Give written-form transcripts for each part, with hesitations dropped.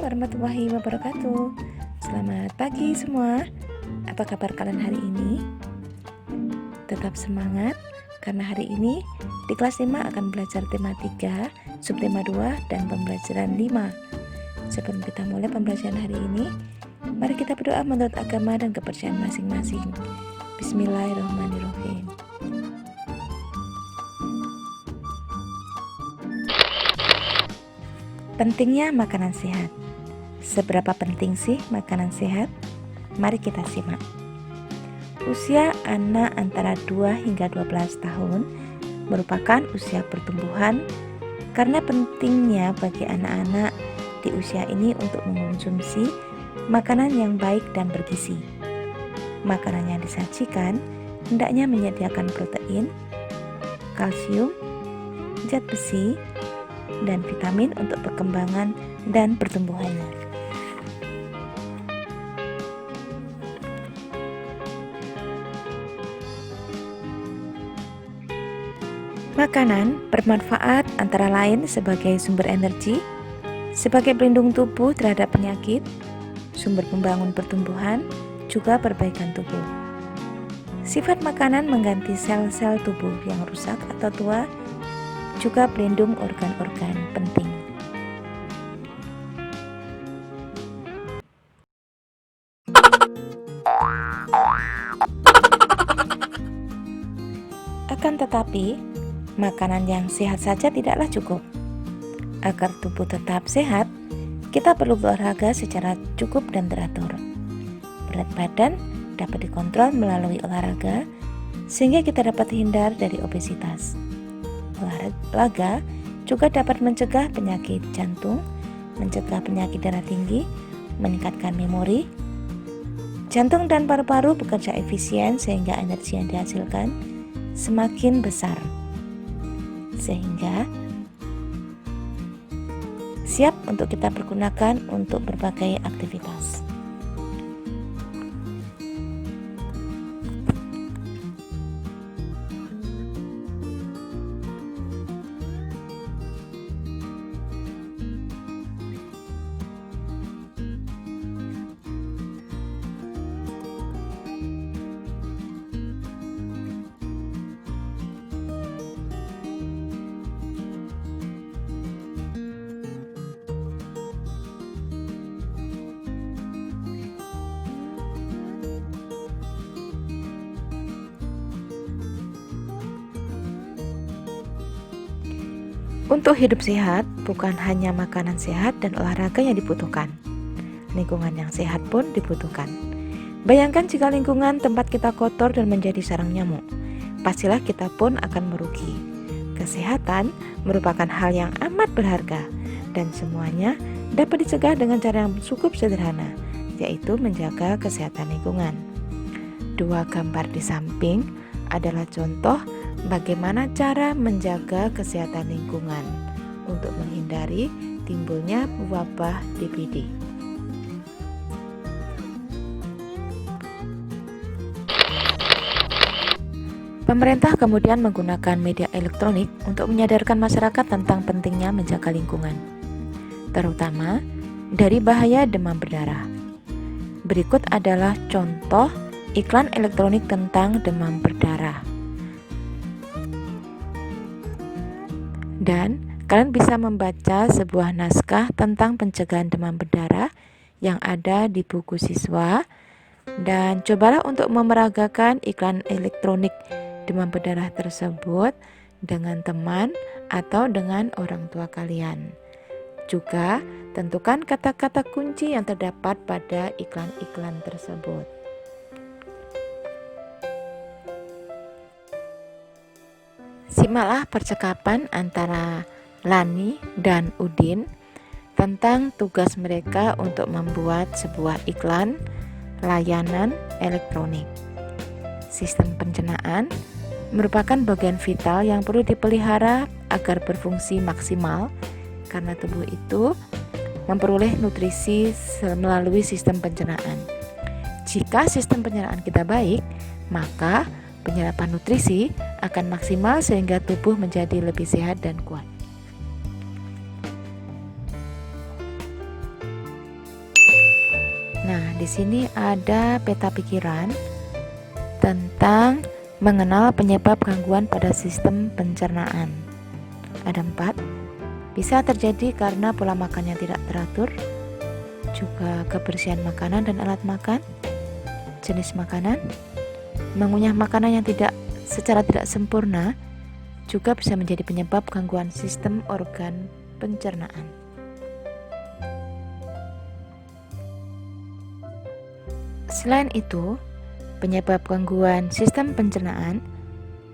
warahmatullahi wabarakatuh. Selamat pagi semua. Apa kabar kalian hari ini? Tetap semangat karena hari ini di kelas 5 akan belajar tema 3, subtema 2 dan pembelajaran 5. Sebelum kita mulai pembelajaran hari ini, mari kita berdoa menurut agama dan kepercayaan masing-masing. Bismillahirrahmanirrahim. Pentingnya makanan sehat. Seberapa penting sih makanan sehat? Mari kita simak. Usia anak antara 2 hingga 12 tahun merupakan usia pertumbuhan karena pentingnya bagi anak-anak di usia ini untuk mengonsumsi makanan yang baik dan bergizi. Makanan yang disajikan hendaknya menyediakan protein, kalsium, zat besi, dan vitamin untuk perkembangan dan pertumbuhannya. Makanan bermanfaat antara lain sebagai sumber energi, sebagai pelindung tubuh terhadap penyakit, sumber pembangun pertumbuhan, juga perbaikan tubuh. Sifat makanan mengganti sel-sel tubuh yang rusak atau tua, juga pelindung organ-organ penting. Akan tetapi, makanan yang sehat saja tidaklah cukup. Agar tubuh tetap sehat, kita perlu berolahraga secara cukup dan teratur. Berat badan dapat dikontrol melalui olahraga, sehingga kita dapat hindar dari obesitas. Olahraga juga dapat mencegah penyakit jantung, mencegah penyakit darah tinggi, meningkatkan memori. Jantung dan paru-paru bekerja efisien sehingga energi yang dihasilkan semakin besar, sehingga siap untuk kita pergunakan untuk berbagai aktivitas. Untuk hidup sehat, bukan hanya makanan sehat dan olahraga yang dibutuhkan. Lingkungan yang sehat pun dibutuhkan. Bayangkan jika lingkungan tempat kita kotor dan menjadi sarang nyamuk, pastilah kita pun akan merugi. Kesehatan merupakan hal yang amat berharga dan semuanya dapat dicegah dengan cara yang cukup sederhana, yaitu menjaga kesehatan lingkungan. Dua gambar di samping adalah contoh bagaimana cara menjaga kesehatan lingkungan untuk menghindari timbulnya wabah DBD. Pemerintah kemudian menggunakan media elektronik untuk menyadarkan masyarakat tentang pentingnya menjaga lingkungan, terutama dari bahaya demam berdarah. Berikut adalah contoh iklan elektronik tentang demam berdarah. Dan kalian bisa membaca sebuah naskah tentang pencegahan demam berdarah yang ada di buku siswa. Dan cobalah untuk memeragakan iklan elektronik demam berdarah tersebut dengan teman atau dengan orang tua kalian. Juga tentukan kata-kata kunci yang terdapat pada iklan-iklan tersebut. Simaklah percakapan antara Lani dan Udin tentang tugas mereka untuk membuat sebuah iklan layanan elektronik. Sistem pencernaan merupakan bagian vital yang perlu dipelihara agar berfungsi maksimal karena tubuh itu memperoleh nutrisi melalui sistem pencernaan. Jika sistem pencernaan kita baik, maka penyerapan nutrisi akan maksimal sehingga tubuh menjadi lebih sehat dan kuat. di sini ada peta pikiran tentang mengenal penyebab gangguan pada sistem pencernaan. Ada 4. Bisa terjadi karena pola makan yang tidak teratur, juga kebersihan makanan dan alat makan, jenis makanan, mengunyah makanan yang secara tidak sempurna, juga bisa menjadi penyebab gangguan sistem organ pencernaan. Selain itu, penyebab gangguan sistem pencernaan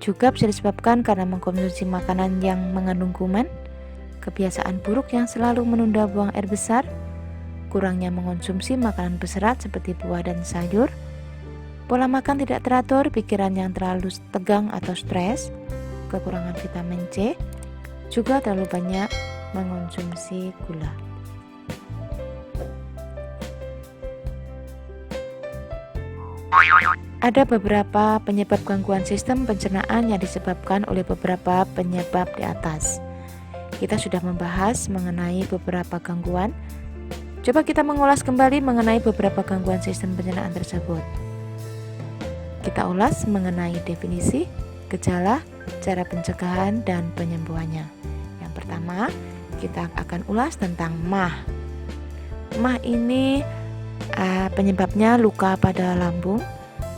juga bisa disebabkan karena mengkonsumsi makanan yang mengandung kuman, kebiasaan buruk yang selalu menunda buang air besar, kurangnya mengonsumsi makanan berserat seperti buah dan sayur, pola makan tidak teratur, pikiran yang terlalu tegang atau stres, kekurangan vitamin C, juga terlalu banyak mengonsumsi gula. Ada beberapa penyebab gangguan sistem pencernaan yang disebabkan oleh beberapa penyebab di atas. Kita sudah membahas mengenai beberapa gangguan. Coba kita mengulas kembali mengenai beberapa gangguan sistem pencernaan tersebut. Kita ulas mengenai definisi, gejala, cara pencegahan, dan penyembuhannya. Yang pertama, kita akan ulas tentang MAH. MAH ini penyebabnya luka pada lambung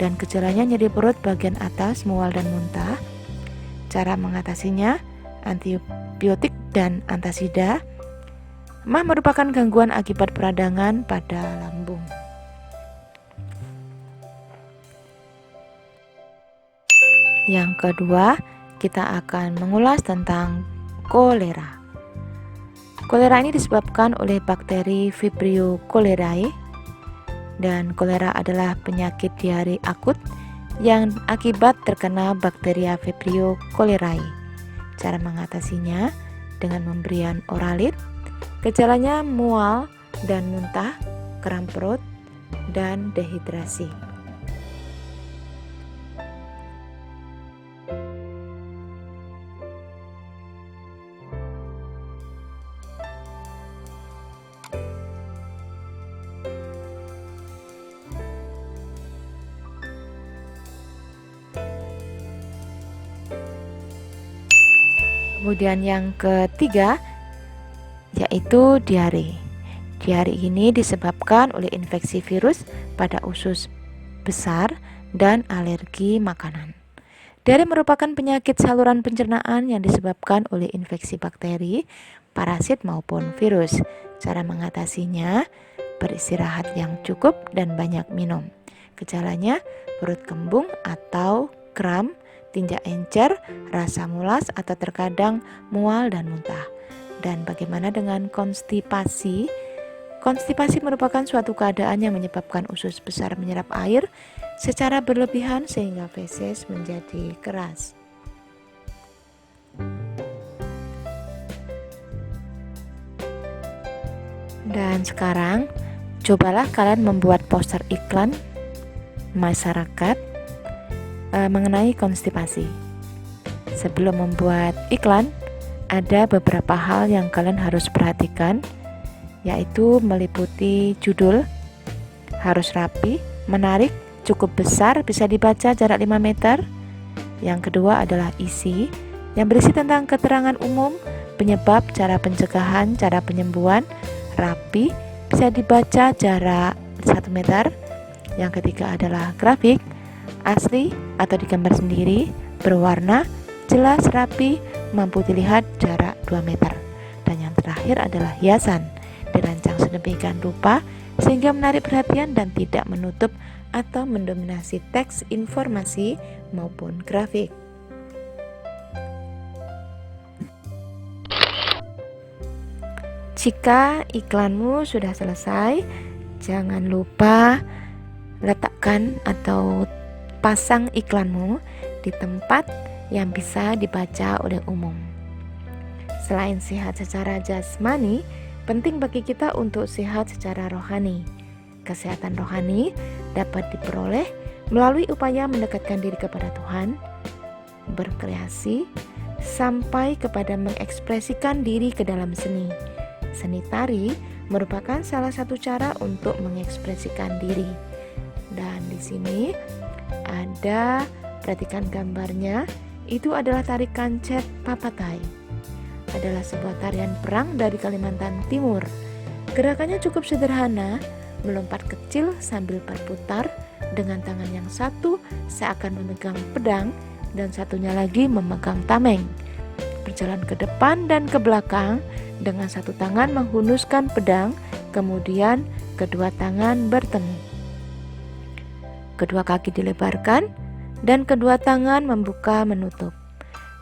dan gejalanya nyeri perut bagian atas, mual dan muntah. Cara mengatasinya antibiotik dan antasida. MAH merupakan gangguan akibat peradangan pada lambung. Yang kedua, kita akan mengulas tentang kolera. Kolera ini disebabkan oleh bakteri Vibrio cholerae, dan kolera adalah penyakit diare akut yang akibat terkena bakteria Vibrio cholerae. Cara mengatasinya dengan pemberian oralit. Gejalanya mual dan muntah, kram perut, dan dehidrasi. Kemudian yang ketiga yaitu diare. Diare ini disebabkan oleh infeksi virus pada usus besar dan alergi makanan. Diare merupakan penyakit saluran pencernaan yang disebabkan oleh infeksi bakteri, parasit maupun virus. Cara mengatasinya beristirahat yang cukup dan banyak minum. Gejalanya perut kembung atau kram, tinja encer, rasa mulas atau terkadang mual dan muntah. Dan bagaimana dengan konstipasi? Konstipasi merupakan suatu keadaan yang menyebabkan usus besar menyerap air secara berlebihan sehingga feses menjadi keras. Dan sekarang, cobalah kalian membuat poster iklan masyarakat mengenai konstipasi. Sebelum membuat iklan, ada beberapa hal yang kalian harus perhatikan, yaitu meliputi judul, harus rapi, menarik, cukup besar, bisa dibaca jarak 5 meter. Yang kedua adalah isi, yang berisi tentang keterangan umum, penyebab, cara pencegahan, cara penyembuhan, rapi, bisa dibaca jarak 1 meter. Yang ketiga adalah grafik, asli atau digambar sendiri, berwarna, jelas, rapi, mampu dilihat jarak 2 meter. Dan yang terakhir adalah hiasan, dirancang sedemikian rupa sehingga menarik perhatian dan tidak menutup atau mendominasi teks, informasi, maupun grafik. Jika iklanmu sudah selesai, jangan lupa letakkan atau pasang iklanmu di tempat yang bisa dibaca oleh umum. Selain sehat secara jasmani, penting bagi kita untuk sehat secara rohani. Kesehatan rohani dapat diperoleh melalui upaya mendekatkan diri kepada Tuhan, berkreasi, sampai kepada mengekspresikan diri ke dalam seni. Seni tari merupakan salah satu cara untuk mengekspresikan diri. Dan di sini ada, perhatikan gambarnya, itu adalah tarikan Kancet Papatai. Adalah sebuah tarian perang dari Kalimantan Timur. Gerakannya cukup sederhana, melompat kecil sambil berputar dengan tangan yang satu seakan memegang pedang dan satunya lagi memegang tameng. Berjalan ke depan dan ke belakang dengan satu tangan menghunuskan pedang, kemudian kedua tangan bertemu. Kedua kaki dilebarkan dan kedua tangan membuka menutup.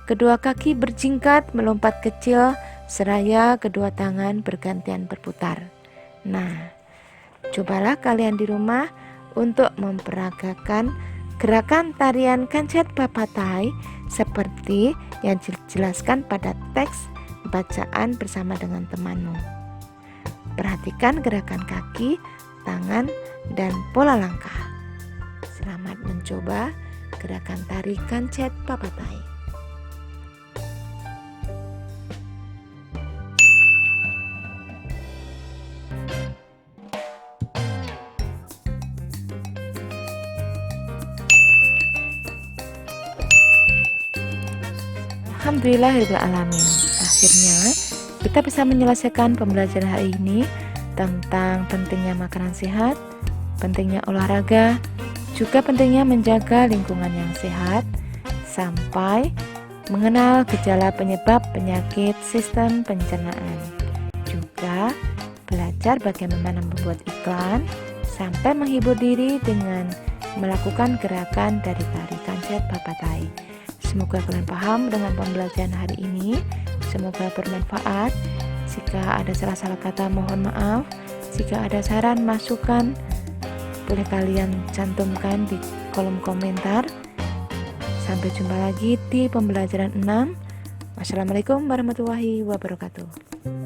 Kedua kaki berjingkat melompat kecil seraya kedua tangan bergantian berputar. Nah, cobalah kalian di rumah untuk memperagakan gerakan tarian Kancet Papatai seperti yang dijelaskan pada teks bacaan bersama dengan temanmu. Perhatikan gerakan kaki, tangan, dan pola langkah. Selamat mencoba gerakan tari Kancet Papatai. Alhamdulillahirrahmanirrahim. Akhirnya kita bisa menyelesaikan pembelajaran hari ini tentang pentingnya makanan sehat, pentingnya olahraga, juga pentingnya menjaga lingkungan yang sehat, sampai mengenal gejala penyebab penyakit sistem pencernaan. Juga belajar bagaimana membuat iklan, sampai menghibur diri dengan melakukan gerakan dari tari Kancet Papatai. Semoga kalian paham dengan pembelajaran hari ini. Semoga bermanfaat. Jika ada salah-salah kata mohon maaf. Jika ada saran masukan boleh kalian cantumkan di kolom komentar. Sampai jumpa lagi di pembelajaran 6. Wassalamualaikum warahmatullahi wabarakatuh.